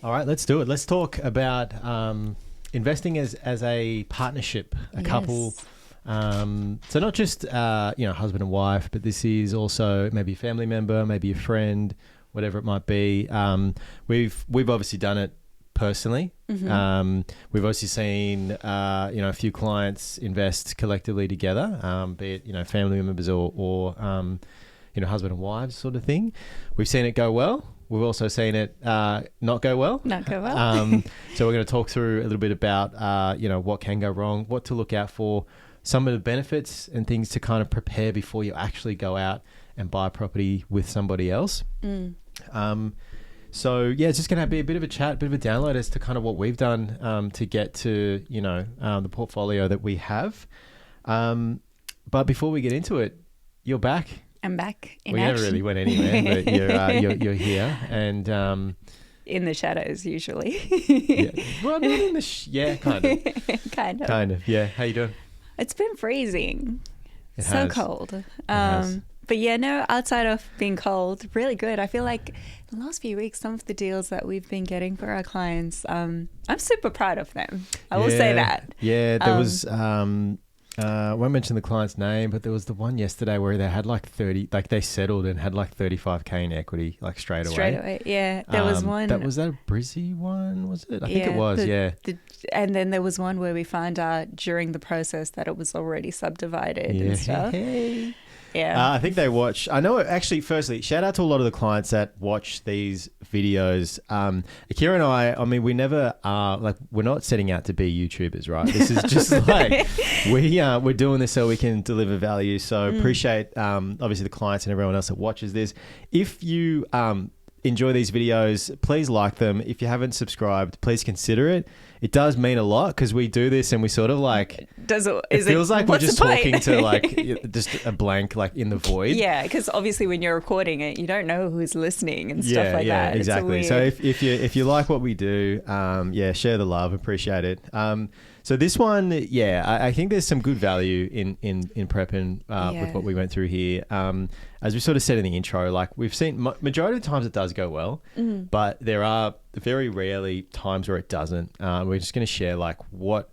All right, let's do it. Let's talk about investing as a partnership, a couple. So not just husband and wife, but this is also maybe a family member, maybe a friend, whatever it might be. We've obviously done it personally. Mm-hmm. We've obviously seen a few clients invest collectively together, be it family members or husband and wives sort of thing. We've seen it go well. We've also seen it not go well. Not go well. So we're going to talk through a little bit about what can go wrong, what to look out for, some of the benefits and things to kind of prepare before you actually go out and buy property with somebody else. So yeah, it's just going to be a bit of a chat, a bit of a download as to kind of what we've done to get to the portfolio that we have. But before we get into it, you're back. I'm back in We action. never really went anywhere, but you're here and in the shadows usually. yeah. Well, not in the kind of, kind of. Yeah, how you doing? It's been freezing. It So has. cold. has. But yeah, no, outside of being cold, really good. I feel like the last few weeks, some of the deals that we've been getting for our clients, I'm super proud of them. I will say that. Yeah, there was. I won't mention the client's name, but there was the one yesterday where they had they settled and had like 35K in equity, like straight away. Straight away, yeah. There was one. Was that a Brizzy one, was it? I think it was, yeah. And then there was one where we found out during the process that it was already subdivided and stuff. Yeah. I think they watch. I know, actually, firstly, shout out to a lot of the clients that watch these videos. Akira and I mean, we never are, we're not setting out to be YouTubers, right? This is just we're doing this so we can deliver value. So appreciate, obviously, the clients and everyone else that watches this. If you enjoy these videos, please like them. If you haven't subscribed, please consider it. It does mean a lot because we do this and we sort of it feels like we're just talking to just a blank in the void. Yeah, because obviously when you're recording it, you don't know who's listening and stuff like that. Exactly. So if you like what we do, share the love, appreciate it. So this one, I think there's some good value in prepping with what we went through here. As we sort of said in the intro, we've seen majority of the times it does go well, but there are very rarely times where it doesn't. We're just going to share what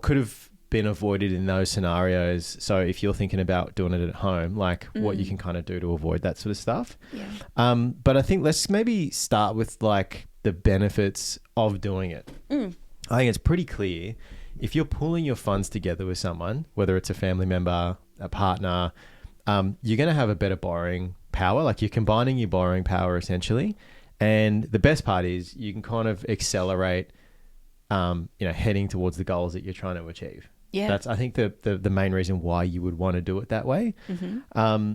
could have been avoided in those scenarios. So if you're thinking about doing it at home, what you can kind of do to avoid that sort of stuff. Yeah. But I think let's maybe start with the benefits of doing it. I think it's pretty clear if you're pulling your funds together with someone, whether it's a family member, a partner, you're going to have a better borrowing power. You're combining your borrowing power essentially. And the best part is you can kind of accelerate, heading towards the goals that you're trying to achieve. Yeah. That's, I think, the main reason why you would want to do it that way. Mm-hmm.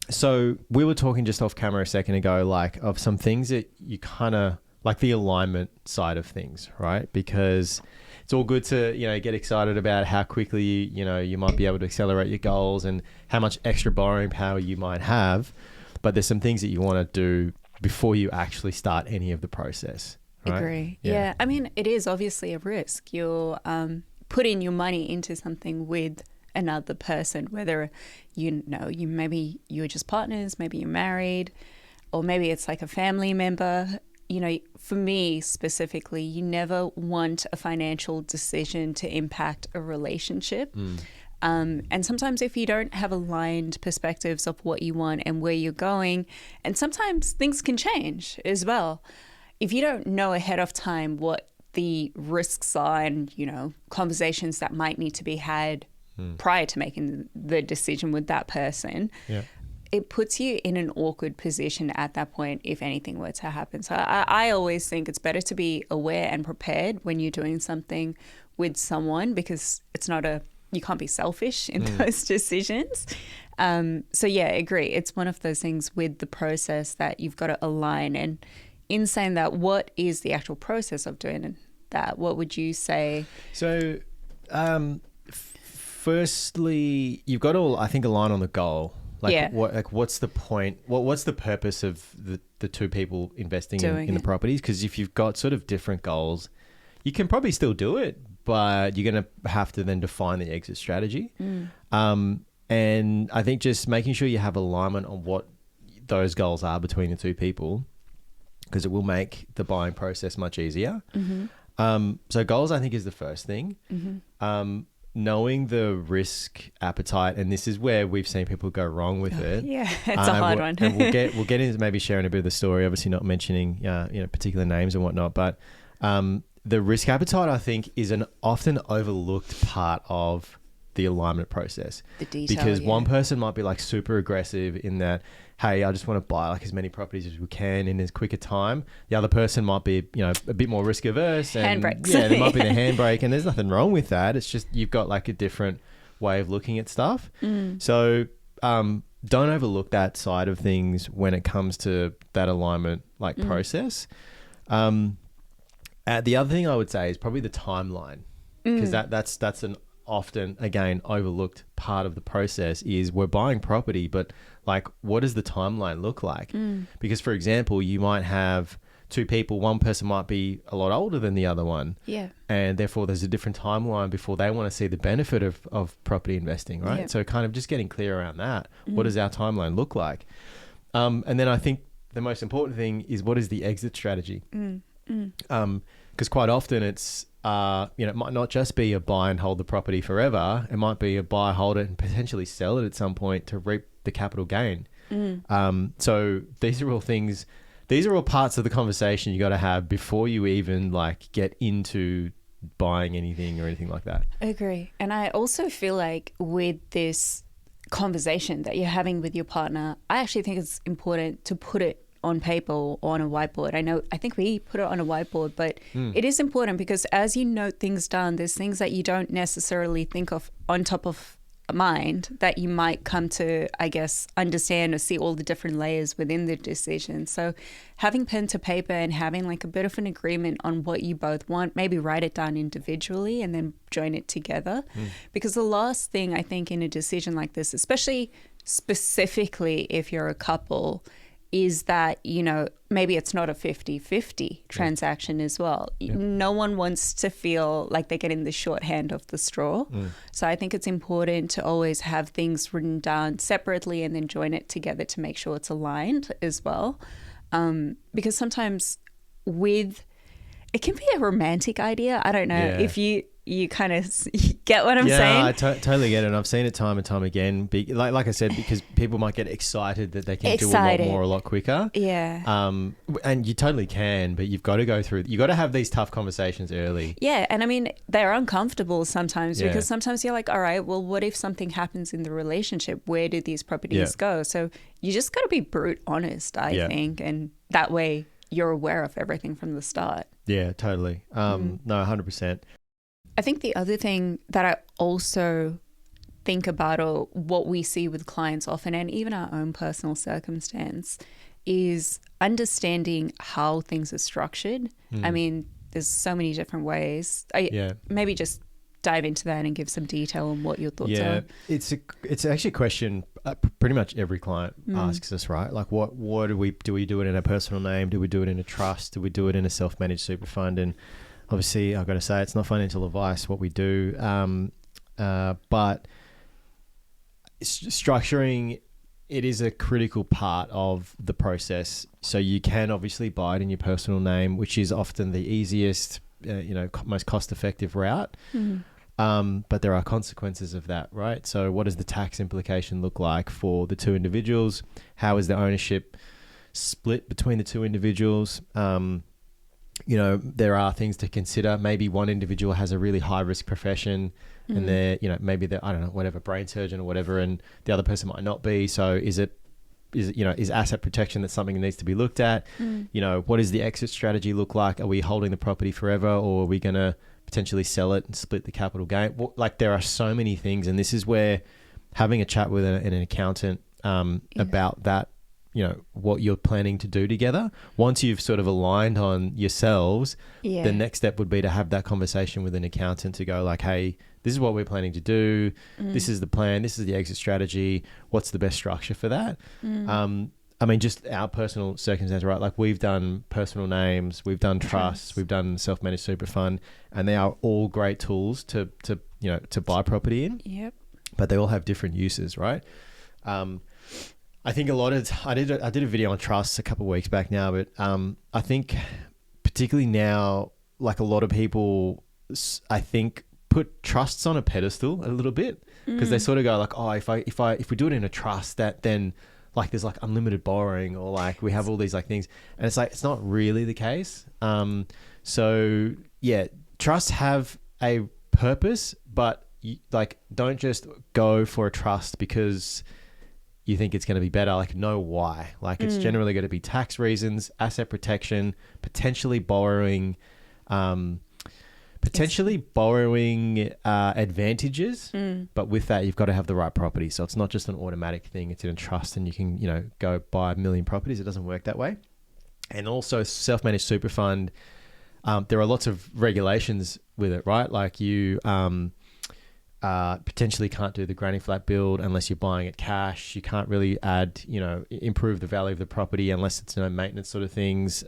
So we were talking just off camera a second ago, of some things that you kind of the alignment side of things, right? Because it's all good to, get excited about how quickly, you might be able to accelerate your goals and how much extra borrowing power you might have. But there's some things that you want to do before you actually start any of the process. Right? Agree. Yeah. I mean, it is obviously a risk. You're putting your money into something with another person, whether, maybe you're just partners, maybe you're married, or maybe it's a family member. For me specifically, you never want a financial decision to impact a relationship. And sometimes if you don't have aligned perspectives of what you want and where you're going, and sometimes things can change as well. If you don't know ahead of time what the risks are and, conversations that might need to be had prior to making the decision with that person, it puts you in an awkward position at that point if anything were to happen. So I always think it's better to be aware and prepared when you're doing something with someone, because it's not you can't be selfish in those decisions. So yeah, I agree. It's one of those things with the process that you've got to align. And in saying that, what is the actual process of doing that? What would you say? So firstly, you've got to, I think, align on the goal. What's the point? What's the purpose of the two people investing in the properties? Because if you've got sort of different goals, you can probably still do it, but you're going to have to then define the exit strategy. And I think just making sure you have alignment on what those goals are between the two people. because it will make the buying process much easier. So goals, I think, is the first thing. Knowing the risk appetite, and this is where we've seen people go wrong with it. Yeah, it's a hard one. And we'll get into maybe sharing a bit of the story, obviously not mentioning particular names and whatnot, but the risk appetite, I think, is an often overlooked part of the alignment process. The detail, because one person might be like super aggressive in that, hey, I just want to buy like as many properties as we can in as quick a time. The other person might be, a bit more risk averse. Handbrakes. Yeah, there might be the handbrake, and there's nothing wrong with that. It's just you've got like a different way of looking at stuff. So don't overlook that side of things when it comes to that alignment process. The other thing I would say is probably the timeline, because that's an often, again, overlooked part of the process. Is we're buying property, but like, what does the timeline look like? Because, for example, you might have two people, one person might be a lot older than the other one. Yeah. And therefore there's a different timeline before they want to see the benefit of property investing, right? Yeah. So kind of just getting clear around that. What does our timeline look like? And then I think the most important thing is, what is the exit strategy? Because quite often it's, it might not just be a buy and hold the property forever. It might be a buy, hold it, and potentially sell it at some point to reap the capital gain. So these are all things, these are all parts of the conversation you got to have before you even like get into buying anything or anything like that. I agree. And I also feel like with this conversation that you're having with your partner, I actually think it's important to put it on paper or on a whiteboard. I think we put it on a whiteboard, but it is important because as you note things down, there's things that you don't necessarily think of on top of mind that you might come to, I guess, understand or see all the different layers within the decision. So having pen to paper and having like a bit of an agreement on what you both want, maybe write it down individually and then join it together. Because the last thing I think in a decision like this, especially specifically if you're a couple, is that, maybe it's not a 50-50 transaction as well. No one wants to feel like they're getting the shorthand of the straw. So I think it's important to always have things written down separately and then join it together to make sure it's aligned as well. Because sometimes it can be a romantic idea. I don't know if you kind of get what I'm saying. Yeah, I totally get it. And I've seen it time and time again. Like I said, because people might get excited that they can do a lot more a lot quicker. Yeah. And you totally can, but you've got to go through. You got to have these tough conversations early. Yeah, and I mean they're uncomfortable sometimes because sometimes you're like, all right, well, what if something happens in the relationship? Where do these properties go? So you just got to be brute honest, I think, and that way you're aware of everything from the start. Yeah, totally. No, 100%. I think the other thing that I also think about, or what we see with clients often, and even our own personal circumstance, is understanding how things are structured. I mean, there's so many different ways. Maybe just dive into that and give some detail on what your thoughts are. It's actually a question pretty much every client asks us, right? Like, what do we do it in a personal name? Do we do it in a trust? Do we do it in a self-managed super fund? And obviously, I've got to say, it's not financial advice what we do, but structuring, it is a critical part of the process. So you can obviously buy it in your personal name, which is often the easiest, most cost-effective route. But there are consequences of that, right? So what does the tax implication look like for the two individuals? How is the ownership split between the two individuals? There are things to consider. Maybe one individual has a really high risk profession and they're, maybe they're, I don't know, whatever, brain surgeon or whatever, and the other person might not be. So is asset protection that's something that needs to be looked at? What does the exit strategy look like? Are we holding the property forever, or are we going to potentially sell it and split the capital gain? Like, there are so many things, and this is where having a chat with an accountant about that, what you're planning to do together. Once you've sort of aligned on yourselves, the next step would be to have that conversation with an accountant to go like, hey, this is what we're planning to do. This is the plan. This is the exit strategy. What's the best structure for that? I mean, just our personal circumstance, right? Like, we've done personal names, we've done trusts, we've done self-managed super fund, and they are all great tools to buy property in. Yep. But they all have different uses, right? I think I did a video on trusts a couple of weeks back now, but I think particularly now, like a lot of people, I think put trusts on a pedestal a little bit because they sort of go like, oh, if we do it in a trust, that then like there's like unlimited borrowing, or like we have all these like things, and it's like it's not really the case. So yeah, trusts have a purpose, but like don't just go for a trust because you think it's going to be better. Like know why. Like it's generally going to be tax reasons, asset protection, potentially borrowing advantages, but with that you've got to have the right property. So it's not just an automatic thing. It's in a trust and you can, you know, go buy 1 million properties. It doesn't work that way. And also self-managed super fund, there are lots of regulations with it, right? Like you potentially can't do the granny flat build unless you're buying it cash. You can't really add, you know, improve the value of the property unless it's no maintenance sort of things.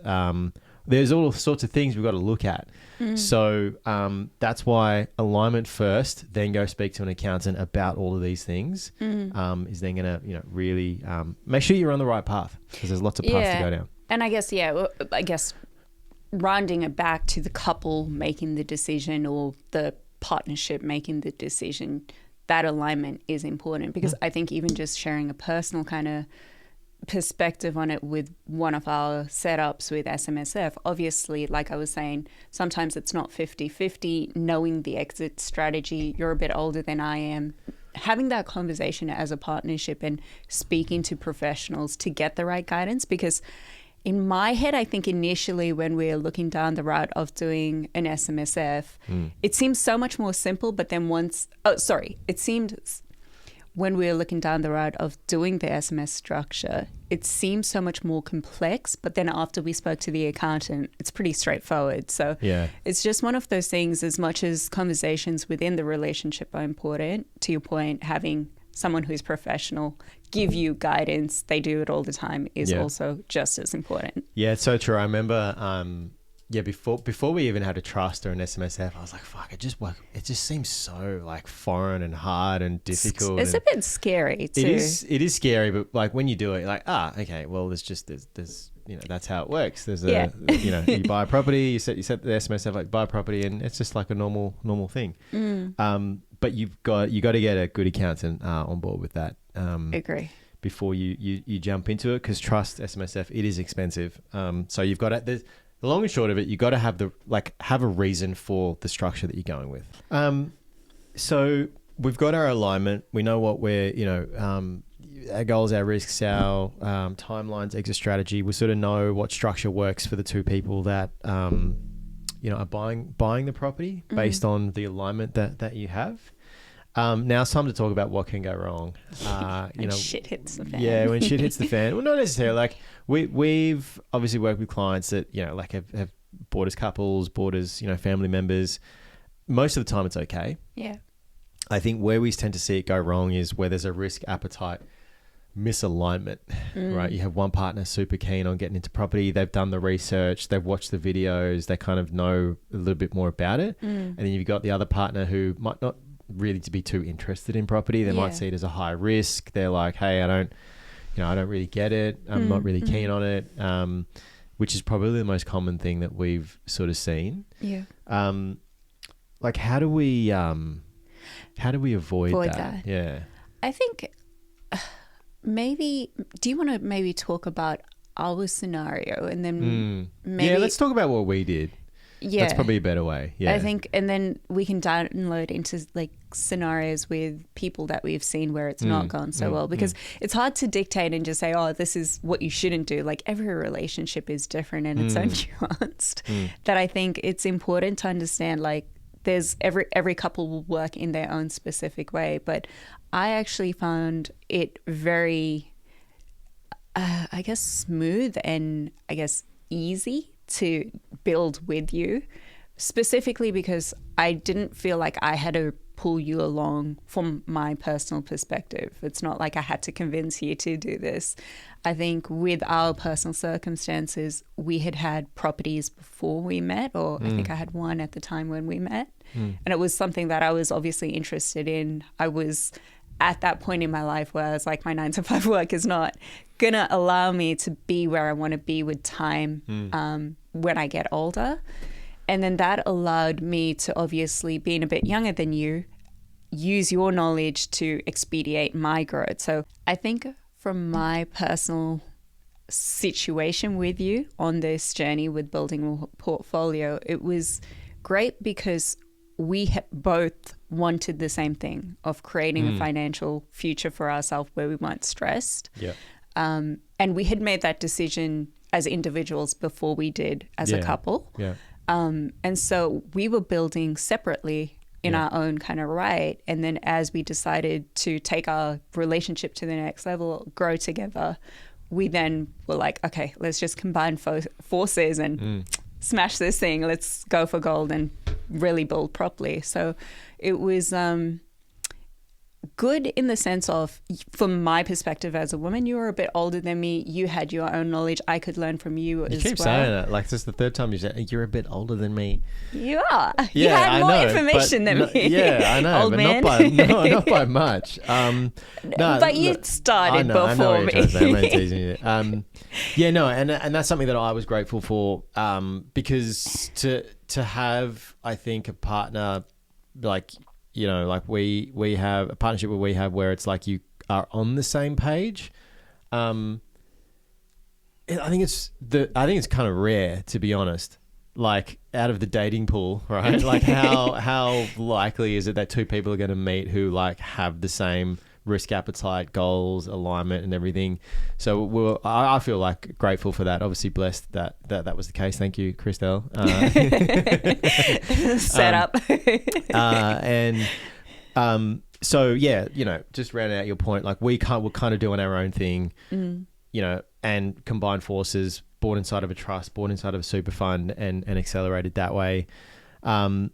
There's all sorts of things we've got to look at. So that's why alignment first, then go speak to an accountant about all of these things, is then going to, you know, really make sure you're on the right path, because there's lots of paths to go down. And I guess rounding it back to the couple making the decision or the partnership making the decision, that alignment is important, because I think even just sharing a personal kind of perspective on it with one of our setups with SMSF, obviously, like I was saying, sometimes it's not 50-50, knowing the exit strategy. You're a bit older than I am. Having that conversation as a partnership and speaking to professionals to get the right guidance, because in my head, I think initially when we're looking down the route of doing an SMSF, it seems so much more simple. But then it seemed when we were looking down the route of doing the SMS structure, it seemed so much more complex. But then after we spoke to the accountant, it's pretty straightforward. So it's just one of those things, as much as conversations within the relationship are important, to your point, having someone who's professional give you guidance, they do it all the time, is also just as important. Yeah, it's so true. I remember, before we even had a trust or an SMSF, I was like, fuck, it just seems so like foreign and hard and difficult. It's a bit scary too. It is scary, but like when you do it, like, okay, well, there's you know, that's how it works. There's you know, you buy a property, you set the SMSF, like buy a property, and it's just like a normal thing. But you got to get a good accountant on board with that. Agree. Before you jump into it, because trust SMSF, it is expensive. So you've got the long and short of it, you got to have have a reason for the structure that you're going with. So we've got our alignment. We know what we're, you know, our goals, our risks, our timelines, exit strategy. We sort of know what structure works for the two people that you know, are buying the property based on the alignment that you have. Now it's time to talk about what can go wrong. You know, shit hits the fan. Yeah, when shit hits the fan. Well, not necessarily. Like we've obviously worked with clients that, you know, like have bought as couples, bought as, you know, family members. Most of the time it's okay. Yeah. I think where we tend to see it go wrong is where there's a risk appetite misalignment, right? You have one partner super keen on getting into property. They've done the research, they've watched the videos, they kind of know a little bit more about it. And then you've got the other partner who might not really to be too interested in property. They might see it as a high risk. They're like, hey, I don't really get it. I'm not really keen on it. Which is probably the most common thing that we've sort of seen. Yeah. Like how do we avoid that? Yeah. I think maybe, do you want to maybe talk about our scenario and then maybe... Yeah, let's talk about what we did. Yeah. That's probably a better way. Yeah. I think, and then we can download into like scenarios with people that we've seen where it's not gone so well, because it's hard to dictate and just say, oh, this is what you shouldn't do. Like every relationship is different and it's so nuanced that I think it's important to understand, like, there's every couple will work in their own specific way. But I actually found it very, I guess, smooth and I guess easy to build with you, specifically because I didn't feel like I had to pull you along from my personal perspective. It's not like I had to convince you to do this. I think with our personal circumstances, we had properties before we met, or I think I had one at the time when we met. And it was something that I was obviously interested in. I was at that point in my life where I was like, my 9 to 5 work is not going to allow me to be where I want to be with time when I get older. And then that allowed me to, obviously, being a bit younger than you, use your knowledge to expedite my growth. So I think from my personal situation with you on this journey with building a portfolio, it was great because we both wanted the same thing of creating a financial future for ourselves where we weren't stressed. Yeah. And we had made that decision as individuals before we did as a couple. Yeah. And so we were building separately in our own kind of right. And then as we decided to take our relationship to the next level, grow together, we then were like, okay, let's just combine forces and smash this thing. Let's go for gold and really build properly. So it was good in the sense of, from my perspective as a woman, you were a bit older than me. You had your own knowledge. I could learn from you as well. You keep saying it. Like, this is the third time you said you're a bit older than me. You are. Yeah, you had more I know, information than me. Yeah, I know. Old but man. not by much. But you started before I know what me. you're trying to say. I'm only teasing you. And that's something that I was grateful for, because to have, I think, a partner like, you know, like we have a partnership where it's like you are on the same page. I think it's kind of rare, to be honest. Like, out of the dating pool, right? Like, how likely is it that two people are going to meet who like have the same risk appetite, goals, alignment, and everything? So I feel like grateful for that. Obviously blessed that was the case. Thank you, Christelle. Set up. So yeah, you know, just rounding out your point, like we're kind of doing our own thing, you know, and combined forces, bought inside of a trust, bought inside of a super fund, and accelerated that way. And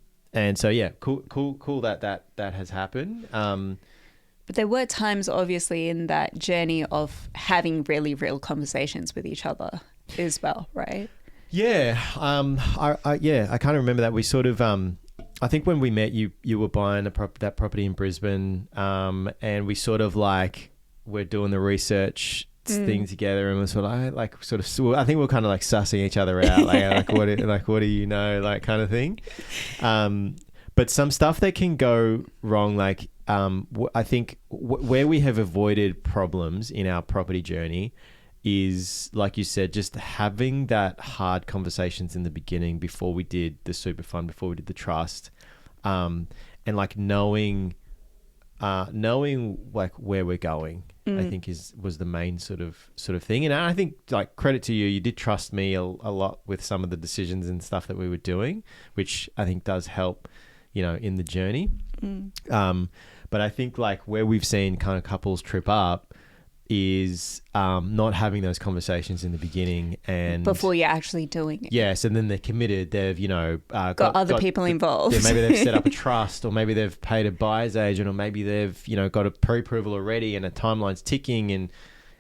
so yeah, cool that has happened. But there were times, obviously, in that journey of having really real conversations with each other as well, right? Yeah. I kind of remember that we sort of, I think when we met, you were buying that property in Brisbane, and we sort of like, we're doing the research thing together, and we're sort of I think we're kind of like sussing each other out, like what do you know, like kind of thing. But some stuff that can go wrong, like I think where we have avoided problems in our property journey is, like you said, just having that hard conversations in the beginning before we did the super fund, before we did the trust, and like knowing like where we're going. I think was the main sort of thing. And I think, like, credit to you, you did trust me a lot with some of the decisions and stuff that we were doing, which I think does help, you know, in the journey. But I think like where we've seen kind of couples trip up is not having those conversations in the beginning and before you're actually doing it. Yes, and then they're committed. They've, you know, got other people involved. Yeah, maybe they've set up a trust, or maybe they've paid a buyer's agent, or maybe they've, you know, got a pre-approval already and a timeline's ticking. And,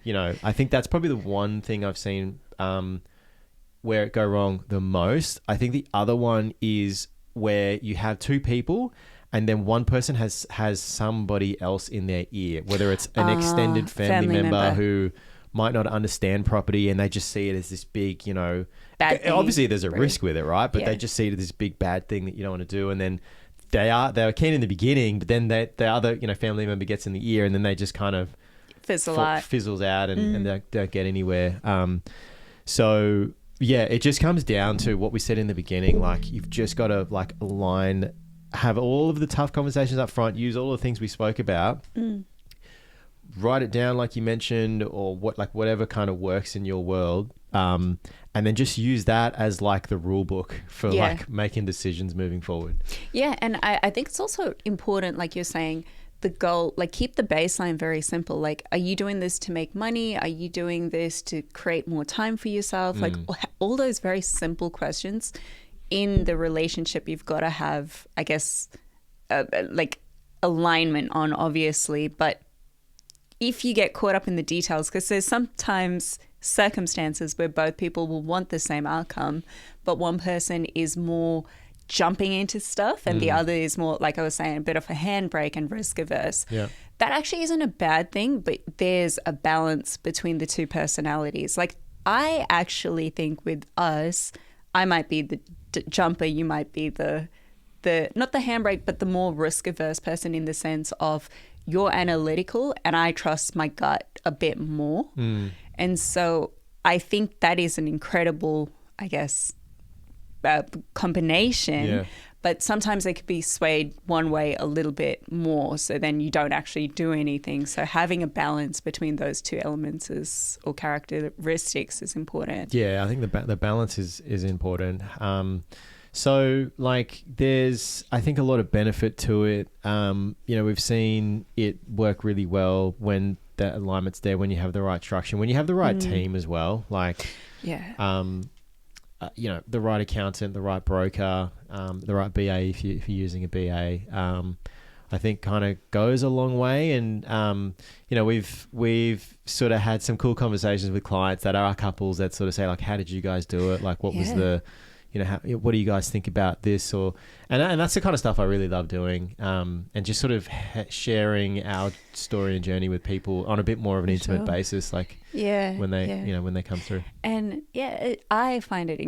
you know, I think that's probably the one thing I've seen where it go wrong the most. I think the other one is where you have two people, and then one person has somebody else in their ear, whether it's an extended family member who might not understand property, and they just see it as this big, you know, obviously there's a risk with it, right? But they just see it as this big bad thing that you don't want to do. And then they were keen in the beginning, but then the other, you know, family member gets in the ear, and then they just kind of fizzles out and they don't get anywhere. So yeah, it just comes down to what we said in the beginning. Like, you've just got to like align, have all of the tough conversations up front, use all the things we spoke about, write it down like you mentioned, or whatever kind of works in your world, and then just use that as like the rule book for like making decisions moving forward. Yeah, and I think it's also important, like you're saying, the goal, like keep the baseline very simple. Like, are you doing this to make money? Are you doing this to create more time for yourself? Like all those very simple questions in the relationship you've got to have, I guess, like alignment on, obviously. But if you get caught up in the details, because there's sometimes circumstances where both people will want the same outcome, but one person is more jumping into stuff, and the other is more, like I was saying, a bit of a handbrake and risk averse. Yeah. That actually isn't a bad thing, but there's a balance between the two personalities. Like, I actually think with us, I might be the jumper, you might be the not the handbrake, but the more risk averse person, in the sense of you're analytical and I trust my gut a bit more. And so I think that is an incredible, I guess, combination. Yeah. But sometimes they could be swayed one way a little bit more, so then you don't actually do anything. So having a balance between those two elements or characteristics is important. Yeah, I think the balance is important. So, like, there's, I think, a lot of benefit to it. We've seen it work really well when that alignment's there, when you have the right structure, when you have the right team as well. Like, the right accountant, the right broker, the right BA if you're using a BA, I think kind of goes a long way. And, we've sort of had some cool conversations with clients that are couples that sort of say, like, how did you guys do it? Like, what was the... what do you guys think about this? And that's the kind of stuff I really love doing, and just sort of sharing our story and journey with people on a bit more of an intimate basis, like when they come through. And I find it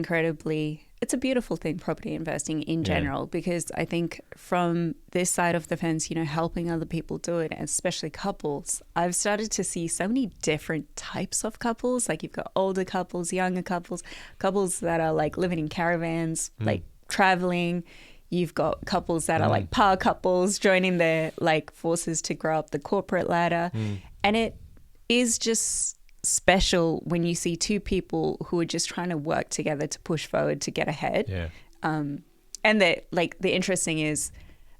it's a beautiful thing, property investing in general, because I think from this side of the fence, helping other people do it, especially couples, I've started to see so many different types of couples. Like, you've got older couples, younger couples that are like living in caravans, like traveling. You've got couples that are like power couples joining their like forces to grow up the corporate ladder. And it is just special when you see two people who are just trying to work together to push forward to get ahead. And the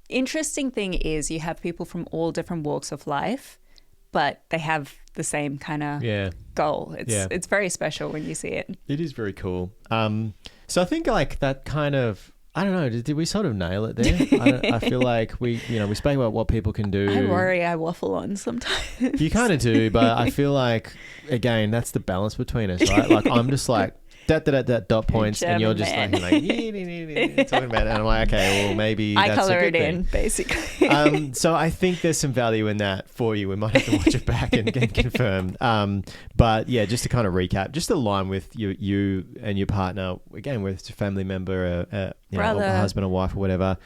interesting thing is you have people from all different walks of life, but they have the same kind of goal. It's very special when you see it. It is very cool. So I think like that kind of, I don't know, did we sort of nail it there? I feel like we spoke about what people can do. I worry I waffle on sometimes. You kind of do, but I feel like, again, that's the balance between us, right? Like, I'm just like, dot points, and you're just like talking about it, and I'm like, okay, well, maybe I that's color a good it thing. In, basically. So I think there's some value in that for you. We might have to watch it back and confirm. But yeah, just to kind of recap, just align with you and your partner, again, whether it's a family member, brother, a husband or wife or whatever.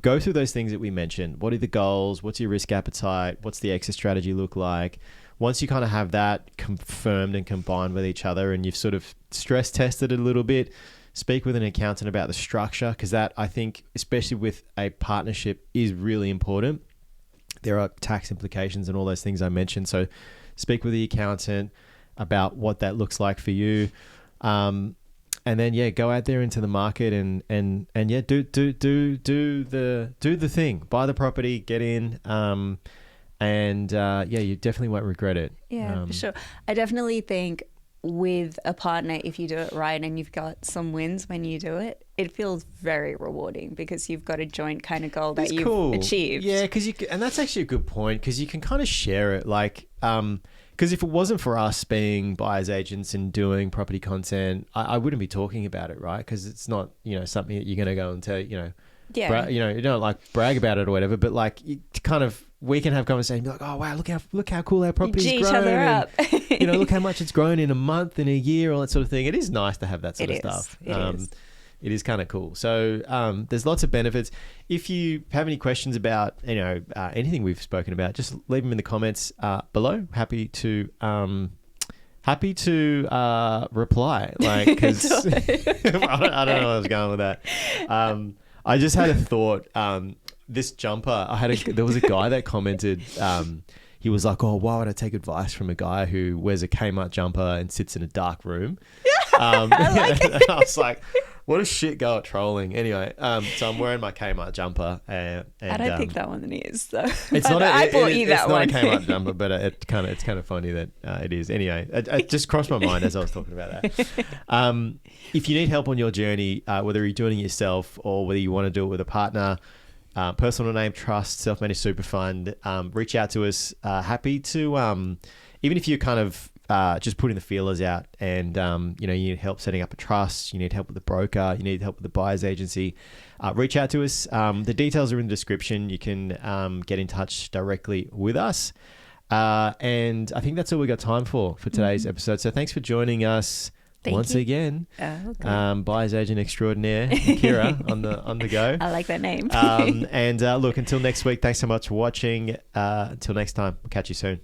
Go through those things that we mentioned. What are the goals? What's your risk appetite? What's the exit strategy look like? Once you kind of have that confirmed and combined with each other, and you've sort of stress tested it a little bit, speak with an accountant about the structure, because that, I think, especially with a partnership, is really important. There are tax implications and all those things I mentioned. So speak with the accountant about what that looks like for you. And then, go out there into the market and do the thing. Buy the property, get in. You definitely won't regret it. Yeah, for sure. I definitely think with a partner, if you do it right and you've got some wins when you do it, it feels very rewarding because you've got a joint kind of goal that you've achieved. Yeah, and that's actually a good point, because you can kind of share it. Like, because if it wasn't for us being buyer's agents and doing property content, I wouldn't be talking about it, right? Because it's not, something that you're going to go and tell, you don't like brag about it or whatever, but like we can have conversations, be like, oh wow, look how cool our property's grown. G each other up. Look how much it's grown in a month, in a year, all that sort of thing. It is nice to have that sort of stuff. It is kind of cool. So there's lots of benefits. If you have any questions about anything we've spoken about, just leave them in the comments below. Happy to reply. Like, because I don't know where I was going with that. I just had a thought. This jumper, there was a guy that commented, he was like, oh, why would I take advice from a guy who wears a Kmart jumper and sits in a dark room? I was like, what a shit go at trolling. Anyway, so I'm wearing my Kmart jumper. And I don't think that one is, though. It's not I bought you that one. It's not a Kmart jumper, but it's kind of funny that it is. Anyway, it just crossed my mind as I was talking about that. If you need help on your journey, whether you're doing it yourself or whether you want to do it with a partner, personal name, trust, self-managed super fund, reach out to us. Happy to, even if you're kind of just putting the feelers out, and you need help setting up a trust, you need help with the broker, you need help with the buyer's agency, reach out to us. The details are in the description. You can get in touch directly with us. And I think that's all we got time for today's episode. So thanks for joining us. Once again, buyer's agent extraordinaire, Kira, on the go. I like that name. And look, until next week, thanks so much for watching. Until next time, we'll catch you soon.